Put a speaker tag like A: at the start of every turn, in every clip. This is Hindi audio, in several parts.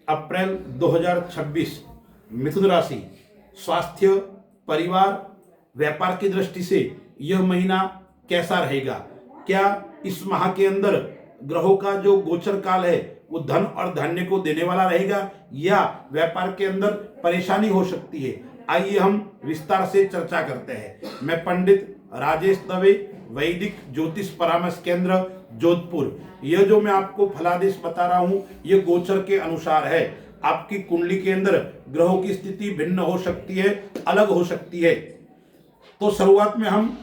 A: अप्रैल 2026 मिथुन राशि, स्वास्थ्य, परिवार, व्यापार की दृष्टि से यह महीना कैसा रहेगा? क्या इस माह के अंदर ग्रहों का जो गोचर काल है वो धन और धान्य को देने वाला रहेगा या व्यापार के अंदर परेशानी हो सकती है? आइए हम विस्तार से चर्चा करते हैं। मैं पंडित राजेश दवे, वैदिक ज्योतिष परामर्श केंद्र जोधपुर। यह जो मैं आपको फलादेश बता रहा हूं यह गोचर के अनुसार है। आपकी कुंडली के अंदर ग्रहों की स्थिति भिन्न हो सकती है, अलग हो सकती है। तो शुरुआत में हम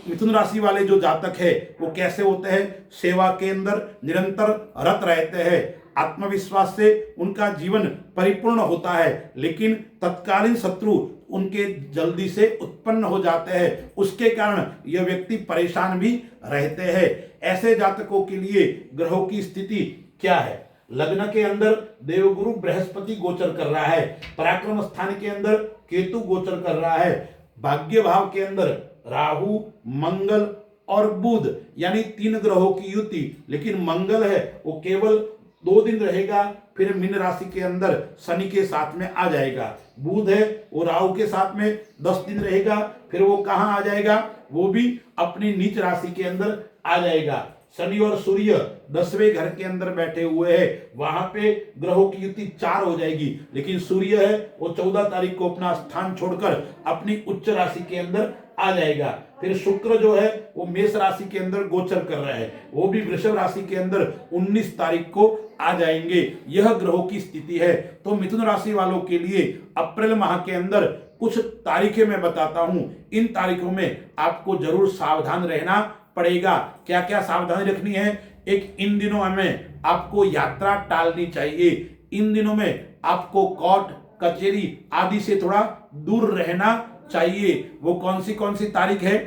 A: मिथुन राशि वाले जो जातक है वो कैसे होते हैं? सेवा के अंदर निरंतर रत रहते हैं, आत्मविश्वास से उनका जीवन परिपूर्ण होता है, लेकिन तत्कालीन शत्रु उनके जल्दी से उत्पन्न हो जाते हैं। उसके कारण यह व्यक्ति परेशान भी रहते हैं। ऐसे जातकों के लिए ग्रहों की स्थिति क्या है? लग्न के अंदर देवगुरु बृहस्पति गोचर कर रहा है, पराक्रम स्थान के अंदर केतु गोचर कर रहा है, भाग्य भाव के अंदर राहु, मंगल और बुध, यानी 3 ग्रहों की युति। लेकिन मंगल है वो केवल 2 दिन रहेगा, फिर मीन राशि के अंदर शनि के साथ में आ जाएगा। बुध है वो राहु के साथ में 10 दिन रहेगा, फिर वो कहाँ आ जाएगा? वो भी अपनी नीच राशि के अंदर आ जाएगा। शनि और सूर्य 10वें घर के अंदर बैठे हुए हैं, वहां पे ग्रहों की युति 4 हो जाएगी। लेकिन सूर्य है वो 14 तारीख को अपना स्थान छोड़कर अपनी उच्च राशि के अंदर आ जाएगा। फिर शुक्र जो है वो मेष राशि के अंदर गोचर कर रहा है, वो भी वृषभ राशि के अंदर 19 तारीख को आ जाएंगे। यह ग्रहों की स्थिति है। तो मिथुन राशि वालों के लिए अप्रैल माह के अंदर कुछ तारीखें मैं बताता हूं। इन तारीखों में आपको जरूर सावधान रहना पड़ेगा। क्या क्या सावधानी रखनी है? एक, इन दिनों में आपको यात्रा टालनी चाहिए। इन दिनों में आपको कोर्ट कचहरी आदि से थोड़ा दूर रहना चाहिए। वो कौन सी तारीख है?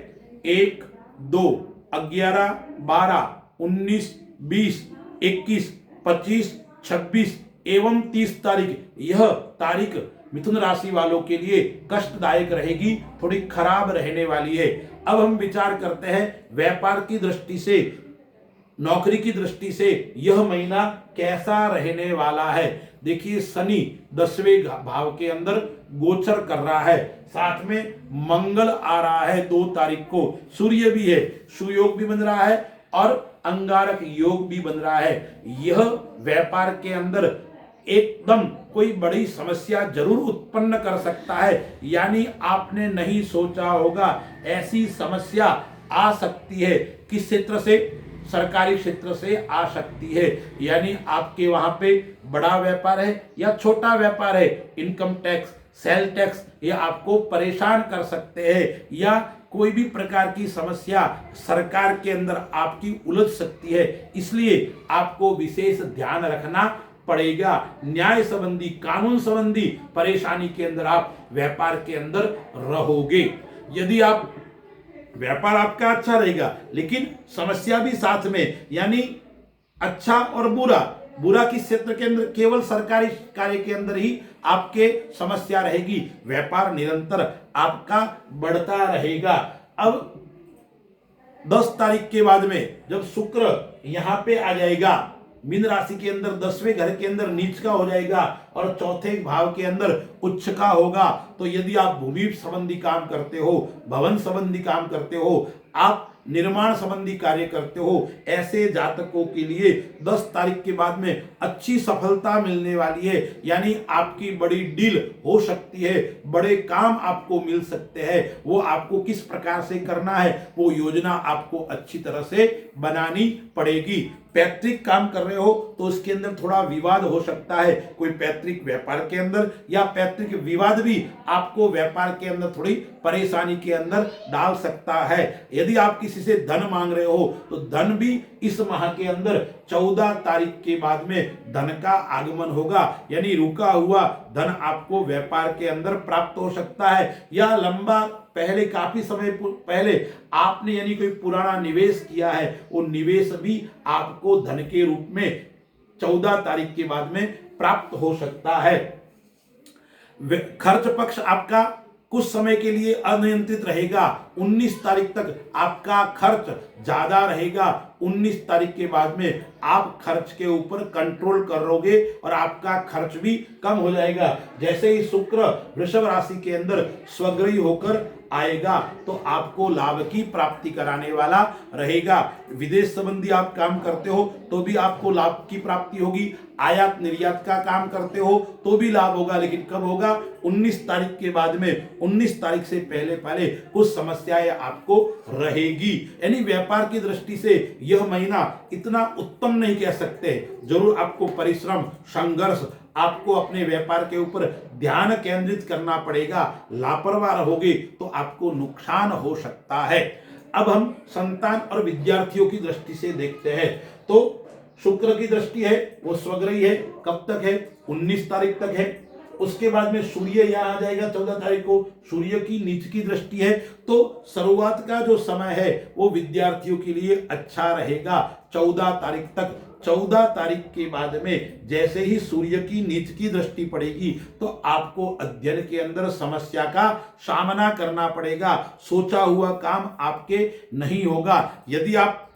A: 1, 2, 11, 12, 19, 20, 21, 25, 26 एवं 30 तारीख। यह तारीख मिथुन राशि वालों के लिए कष्टदायक रहेगी, थोड़ी खराब रहने वाली है। अब हम विचार करते हैं व्यापार की दृष्टि से, नौकरी की दृष्टि से यह महीना कैसा रहने वाला है। देखिए, शनि 10वें भाव के अंदर गोचर कर रहा है, साथ में मंगल आ रहा है 2 तारीख को, सूर्य भी है, सुयोग भी बन रहा है और अंगारक योग भी बन रहा है। यह व्यापार के अंदर एकदम कोई बड़ी समस्या जरूर उत्पन्न कर सकता है, यानी आपने नहीं सोचा होगा ऐसी समस्या आ सकती है। किस क्षेत्र से? सरकारी क्षेत्र से आ सकती है, यानी आपके वहां पे बड़ा व्यापार है या छोटा व्यापार है, इनकम टैक्स, सेल टैक्स, ये आपको परेशान कर सकते हैं, या कोई भी प्रकार की समस्या सरकार के अंदर आपकी उलझ सकती है। इसलिए आपको विशेष ध्यान रखना पड़ेगा। न्याय संबंधी, कानून संबंधी परेशानी के अंदर आप व्यापार के अंदर रहोगे। यदि आप व्यापार आपका अच्छा रहेगा लेकिन समस्या भी साथ में, यानी अच्छा और बुरा, बुरा किस क्षेत्र के अंदर? केवल सरकारी कार्य के अंदर ही आपके समस्या रहेगी। व्यापार निरंतर आपका बढ़ता रहेगा। अब 10 तारीख के बाद में जब शुक्र यहां पे आ जाएगा, मीन राशि के अंदर 10वें घर के अंदर नीच का हो जाएगा और चौथे भाव के अंदर उच्च का होगा, तो यदि आप भूमि संबंधी काम करते हो, भवन संबंधी काम करते हो, आप निर्माण संबंधी कार्य करते हो, ऐसे जातकों के लिए 10 तारीख के बाद में अच्छी सफलता मिलने वाली है। यानी आपकी बड़ी डील हो सकती है, बड़े काम आपको मिल सकते हैं। वो आपको किस प्रकार से करना है वो योजना आपको अच्छी तरह से बनानी पड़ेगी। पैतृक काम कर रहे हो तो उसके अंदर थोड़ा विवाद हो सकता है, कोई पैतृक व्यापार के अंदर, या पैतृक विवाद भी आपको व्यापार के अंदर थोड़ी परेशानी के अंदर डाल सकता है। यदि आप किसी से धन मांग रहे हो तो धन भी इस माह के अंदर 14 तारीख के बाद में धन का आगमन होगा, यानी रुका हुआ धन आपको व्यापार के अंदर प्राप्त हो सकता है, या लंबा पहले, काफी समय पहले आपने यानी कोई पुराना निवेश किया है, वो निवेश भी आपको धन के रूप में 14 तारीख के बाद में प्राप्त हो सकता है। खर्च पक्ष आपका कुछ समय के लिए अनियंत्रित रहेगा, 19 तारीख तक आपका खर्च ज्यादा रहेगा। 19 तारीख के बाद में आप खर्च के ऊपर कंट्रोल करोगे और आपका खर्च भी कम हो जाएगा। जैसे ही शुक्र वृषभ राशि के अंदर स्वग्रही होकर आएगा तो आपको लाभ की प्राप्ति कराने वाला रहेगा। विदेश संबंधी आप काम करते हो तो भी आपको लाभ की प्राप्ति होगी। आयात निर्यात का काम करते हो तो भी लाभ होगा, लेकिन कब होगा? 19 तारीख के बाद में। 19 तारीख से पहले पहले कुछ समस्याएं आपको रहेगी। यानी व्यापार की दृष्टि से यह महीना इतना उत्तम नहीं कह सकते। जरूर आपको परिश्रम, संघर्ष, आपको अपने व्यापार के ऊपर ध्यान केंद्रित करना पड़ेगा। लापरवाह रहोगे तो आपको नुकसान हो सकता है। अब हम संतान और विद्यार्थियों की दृष्टि से देखते हैं तो शुक्र की दृष्टि है वो स्वग्रही है। कब तक है? 19 तारीख तक है। उसके बाद में सूर्य यहाँ आ जाएगा 14 तारीख को। सूर्य की नीच की दृष्टि है तो शुरुआत का जो समय है वो विद्यार्थियों के लिए अच्छा रहेगा 14 तारीख तक। 14 तारीख के बाद में जैसे ही सूर्य की नीच की दृष्टि पड़ेगी तो आपको अध्ययन के अंदर समस्या का सामना करना पड़ेगा। सोचा हुआ काम आपके नहीं होगा। यदि आप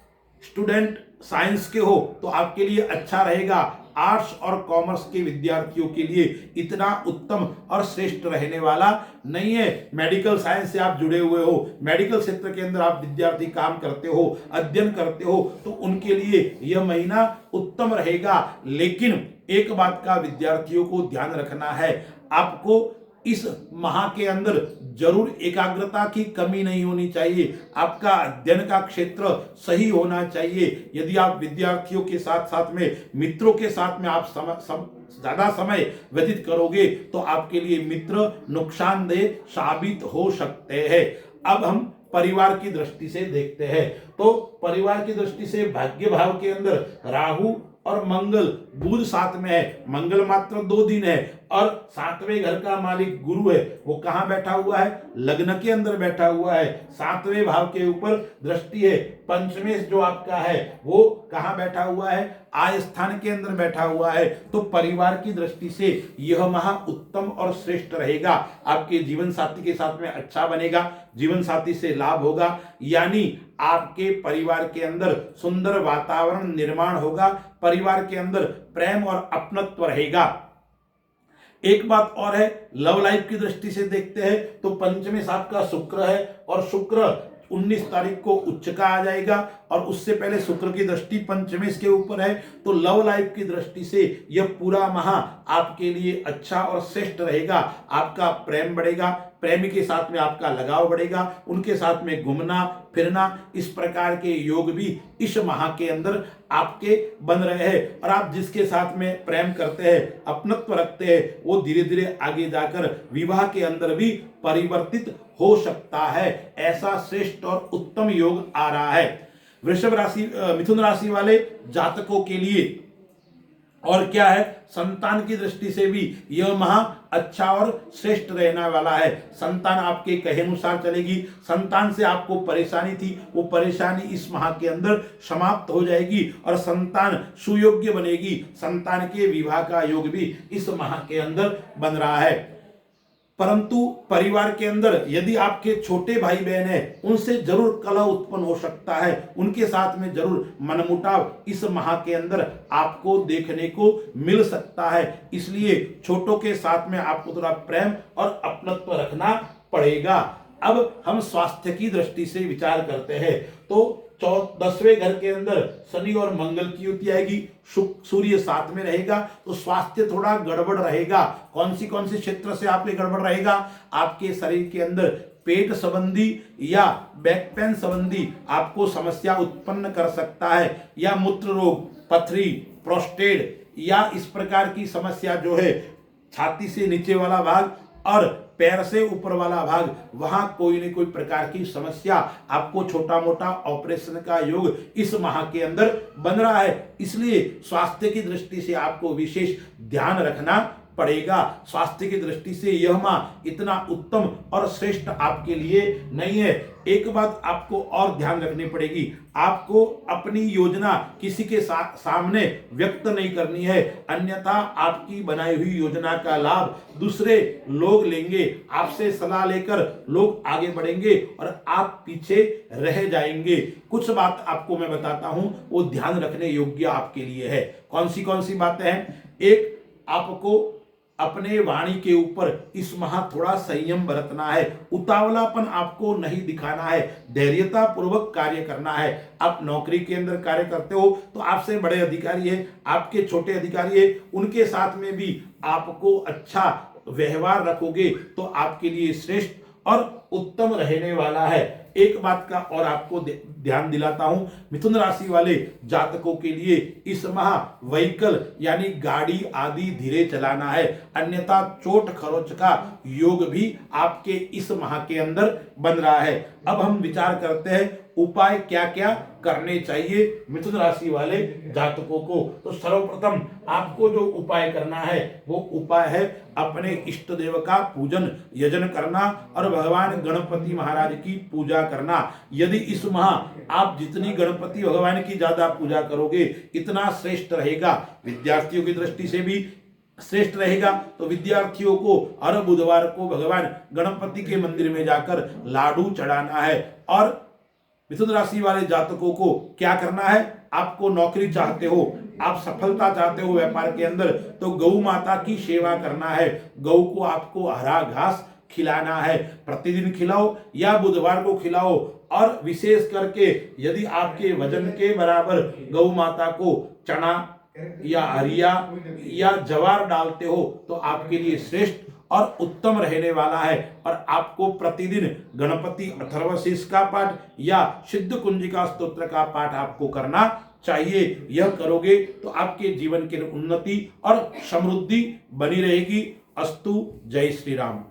A: स्टूडेंट साइंस के हो तो आपके लिए अच्छा रहेगा। आर्ट्स और कॉमर्स के विद्यार्थियों के लिए इतना उत्तम और श्रेष्ठ रहने वाला नहीं है। मेडिकल साइंस से आप जुड़े हुए हो, मेडिकल क्षेत्र के अंदर आप विद्यार्थी काम करते हो, अध्ययन करते हो तो उनके लिए यह महीना उत्तम रहेगा। लेकिन एक बात का विद्यार्थियों को ध्यान रखना है, आपको इस माह के अंदर जरूर एकाग्रता की कमी नहीं होनी चाहिए। आपका अध्ययन का क्षेत्र सही होना चाहिए। यदि आप विद्यार्थियों के साथ साथ में मित्रों के साथ में आप ज्यादा समय व्यतीत करोगे तो आपके लिए मित्र नुकसानदेह साबित हो सकते हैं। अब हम परिवार की दृष्टि से देखते हैं तो परिवार की दृष्टि से भाग्य भाव के अंदर राहु और मंगल, बुध साथ में है। मंगल मात्र 2 दिन है और 7वें घर का मालिक गुरु है, वो कहां बैठा हुआ है? लग्न के अंदर बैठा हुआ है। 7वें भाव के ऊपर दृष्टि है। पंचमेश जो आपका है वो कहां बैठा हुआ है? आय स्थान के अंदर बैठा हुआ है। तो परिवार की दृष्टि से यह माह उत्तम और श्रेष्ठ रहेगा। आपके जीवन साथी के साथ में अच्छा बनेगा, जीवन साथी से लाभ होगा, यानी आपके परिवार के अंदर सुंदर वातावरण निर्माण होगा। परिवार के अंदर प्रेम और अपनत्व रहेगा। एक बात और है, लव लाइफ की दृष्टि से देखते हैं तो पंचमेश आपका शुक्र है और शुक्र 19 तारीख को उच्च का आ जाएगा और उससे पहले शुक्र की दृष्टि पंचमेश के ऊपर है। तो लव लाइफ की दृष्टि से यह पूरा माह आपके लिए अच्छा और श्रेष्ठ रहेगा। आपका प्रेम बढ़ेगा, प्रेमी के साथ में आपका लगाव बढ़ेगा, उनके साथ में घूमना फिरना, इस प्रकार के योग भी इस माह के अंदर आपके बन रहे हैं। और आप जिसके साथ में प्रेम करते हैं, अपनत्व रखते हैं, वो धीरे धीरे आगे जाकर विवाह के अंदर भी परिवर्तित हो सकता है। ऐसा श्रेष्ठ और उत्तम योग आ रहा है वृषभ राशि मिथुन राशि वाले जातकों के लिए। और क्या है, संतान की दृष्टि से भी यह माह अच्छा और श्रेष्ठ रहने वाला है। संतान आपके कहे अनुसार चलेगी। संतान से आपको परेशानी थी, वो परेशानी इस माह के अंदर समाप्त हो जाएगी और संतान सुयोग्य बनेगी। संतान के विवाह का योग भी इस माह के अंदर बन रहा है। परंतु परिवार के अंदर यदि आपके छोटे भाई बहन हैं, उनसे जरूर कलह उत्पन्न हो सकता है। उनके साथ में जरूर मनमुटाव इस माह के अंदर आपको देखने को मिल सकता है। इसलिए छोटों के साथ में आपको थोड़ा प्रेम और अपनत्व रखना पड़ेगा। अब हम स्वास्थ्य की दृष्टि से विचार करते हैं तो 10वें घर के अंदर शनि और मंगल की युति आएगी। सूर्य साथ में रहेगा तो स्वास्थ्य थोड़ा गड़बड़ रहेगा। कौन सी क्षेत्र से आपके गड़बड़ रहेगा? आपके शरीर के अंदर पेट संबंधी या बैक पेन संबंधी आपको समस्या उत्पन्न कर सकता है, या मूत्र रोग, पथरी, प्रोस्टेट, या इस प्रकार की समस्या जो है छाती से नीचे वाला भाग और पैर से ऊपर वाला भाग, वहां कोई न कोई प्रकार की समस्या, आपको छोटा मोटा ऑपरेशन का योग इस माह के अंदर बन रहा है। इसलिए स्वास्थ्य की दृष्टि से आपको विशेष ध्यान रखना पड़ेगा। स्वास्थ्य की दृष्टि से यह माह इतना उत्तम और श्रेष्ठ आपके लिए नहीं है। एक बात आपको और ध्यान रखनी पड़ेगी, आपको अपनी योजना किसी के सामने व्यक्त नहीं करनी है, अन्यथा आपकी बनाई हुई योजना का लाभ दूसरे लोग लेंगे। आपसे सलाह लेकर लोग आगे बढ़ेंगे और आप पीछे रह जाएंगे। कुछ बात आपको मैं बताता हूं, वो ध्यान रखने योग्य आपके लिए है। कौन सी बातें हैं? एक, आपको अपने वाणी के ऊपर इस माह थोड़ा संयम बरतना है। उतावलापन आपको नहीं दिखाना है, धैर्यता पूर्वक कार्य करना है। आप नौकरी के अंदर कार्य करते हो तो आपसे बड़े अधिकारी है, आपके छोटे अधिकारी है, उनके साथ में भी आपको अच्छा व्यवहार रखोगे तो आपके लिए श्रेष्ठ और उत्तम रहने वाला है। एक बात का और आपको ध्यान दिलाता हूं, मिथुन राशि वाले जातकों के लिए इस माह व्हीकल यानी गाड़ी आदि धीरे चलाना है, अन्यथा चोट खरोच का योग भी आपके इस माह के अंदर बन रहा है। अब हम विचार करते हैं उपाय क्या क्या करने चाहिए मिथुन राशि वाले जातकों को। तो सर्वप्रथम आपको जो उपाय करना है वो उपाय है अपने इष्ट देव का पूजन यजन करना और भगवान गणपति महाराज की पूजा करना। यदि इस माह आप जितनी गणपति भगवान की ज्यादा पूजा करोगे इतना श्रेष्ठ रहेगा। विद्यार्थियों की दृष्टि से भी श्रेष्ठ रहेगा। तो विद्यार्थियों को हर बुधवार को भगवान गणपति के मंदिर में जाकर लाडू चढ़ाना है। और मिथुन राशि वाले जातकों को क्या करना है, आपको नौकरी चाहते हो, आप सफलता चाहते हो व्यापार के अंदर, तो गौ माता की सेवा करना है। गौ को आपको हरा घास खिलाना है, प्रतिदिन खिलाओ या बुधवार को खिलाओ। और विशेष करके यदि आपके वजन के बराबर गौ माता को चना या हरिया या जवार डालते हो तो आपके लिए श्रेष्ठ और उत्तम रहने वाला है। और आपको प्रतिदिन गणपति अथर्वशीष का पाठ या सिद्ध कुंजिका स्तोत्र का पाठ आपको करना चाहिए। यह करोगे तो आपके जीवन की उन्नति और समृद्धि बनी रहेगी। अस्तु। जय श्री राम।